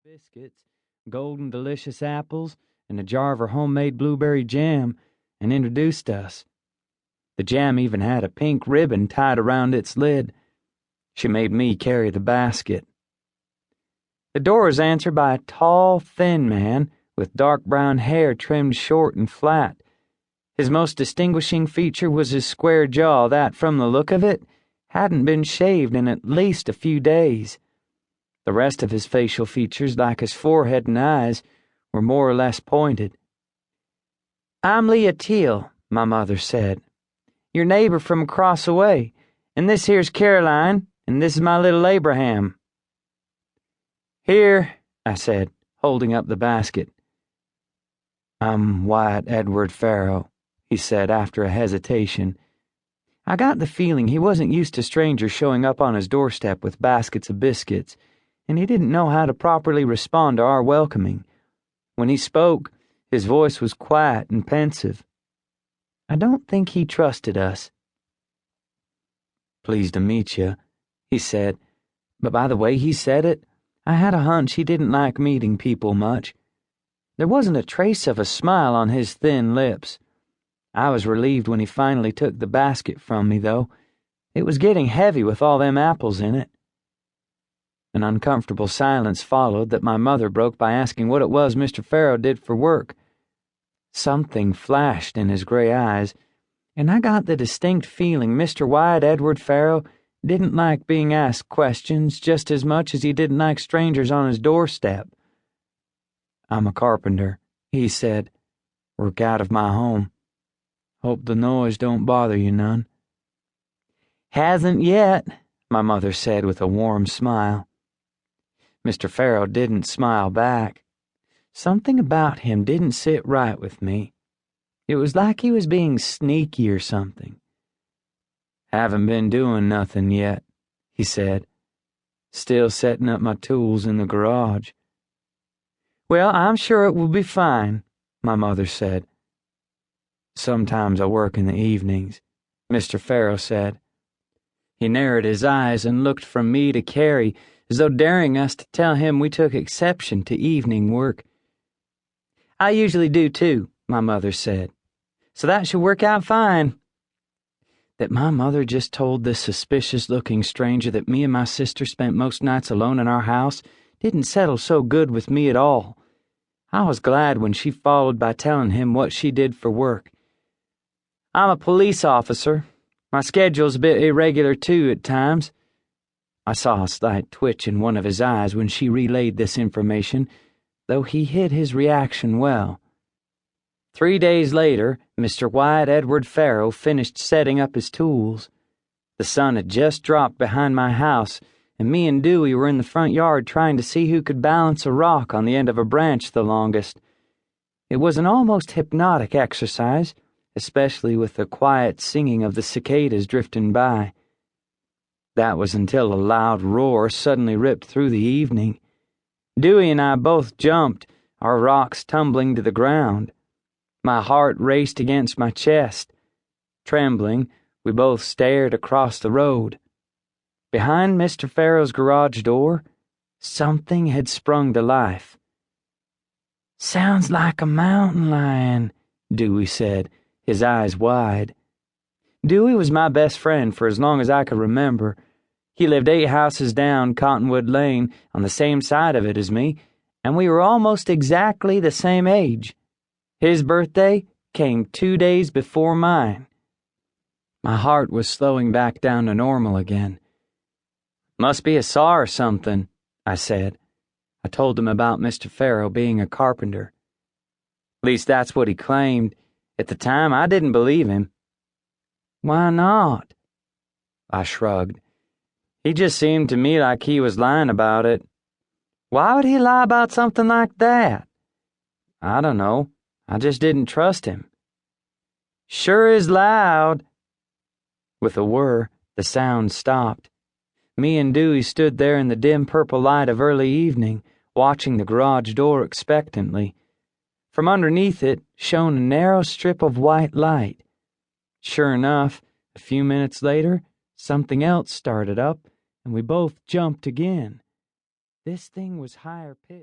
biscuits, golden delicious apples, and a jar of her homemade blueberry jam, and introduced us. The jam even had a pink ribbon tied around its lid. She made me carry the basket. The door was answered by a tall, thin man with dark brown hair trimmed short and flat. His most distinguishing feature was his square jaw that, from the look of it, hadn't been shaved in at least a few days. The rest of his facial features, like his forehead and eyes, were more or less pointed. "I'm Leah Teal," my mother said. "Your neighbor from across the way, and this here's Caroline, and this is my little Abraham." "Here," I said, holding up the basket. "I'm Wyatt Edward Farrow," he said after a hesitation. I got the feeling he wasn't used to strangers showing up on his doorstep with baskets of biscuits, and he didn't know how to properly respond to our welcoming. When he spoke, his voice was quiet and pensive. I don't think he trusted us. "Pleased to meet you," he said, but by the way he said it, I had a hunch he didn't like meeting people much. There wasn't a trace of a smile on his thin lips. I was relieved when he finally took the basket from me, though. It was getting heavy with all them apples in it. An uncomfortable silence followed that my mother broke by asking what it was Mr. Farrow did for work. Something flashed in his gray eyes, and I got the distinct feeling Mr. Wyatt Edward Farrow didn't like being asked questions just as much as he didn't like strangers on his doorstep. "I'm a carpenter," he said. "Work out of my home. Hope the noise don't bother you none." "Hasn't yet," my mother said with a warm smile. Mr. Farrow didn't smile back. Something about him didn't sit right with me. It was like he was being sneaky or something. "Haven't been doing nothing yet," he said. "Still setting up my tools in the garage." "Well, I'm sure it will be fine," my mother said. "Sometimes I work in the evenings," Mr. Farrow said. He narrowed his eyes and looked from me to Carrie, as though daring us to tell him we took exception to evening work. "I usually do too," my mother said. "So that should work out fine." That my mother just told this suspicious-looking stranger that me and my sister spent most nights alone in our house didn't settle so good with me at all. I was glad when she followed by telling him what she did for work. "I'm a police officer. My schedule's a bit irregular too at times." I saw a slight twitch in one of his eyes when she relayed this information, though he hid his reaction well. 3 days later, Mr. Wyatt Edward Farrow finished setting up his tools. The sun had just dropped behind my house, and me and Dewey were in the front yard trying to see who could balance a rock on the end of a branch the longest. It was an almost hypnotic exercise, especially with the quiet singing of the cicadas drifting by. That was until a loud roar suddenly ripped through the evening. Dewey and I both jumped, our rocks tumbling to the ground. My heart raced against my chest. Trembling, we both stared across the road. Behind Mr. Farrow's garage door, something had sprung to life. "Sounds like a mountain lion," Dewey said, his eyes wide. Dewey was my best friend for as long as I could remember. He lived 8 houses down Cottonwood Lane on the same side of it as me, and we were almost exactly the same age. His birthday came 2 days before mine. My heart was slowing back down to normal again. "Must be a saw or something," I said. I told him about Mr. Farrow being a carpenter. At least that's what he claimed. At the time, I didn't believe him. "Why not?" I shrugged. He just seemed to me like he was lying about it. "Why would he lie about something like that?" "I don't know. I just didn't trust him." "Sure is loud." With a whir, the sound stopped. Me and Dewey stood there in the dim purple light of early evening, watching the garage door expectantly. From underneath it shone a narrow strip of white light. Sure enough, a few minutes later, something else started up, and we both jumped again. This thing was higher pitched.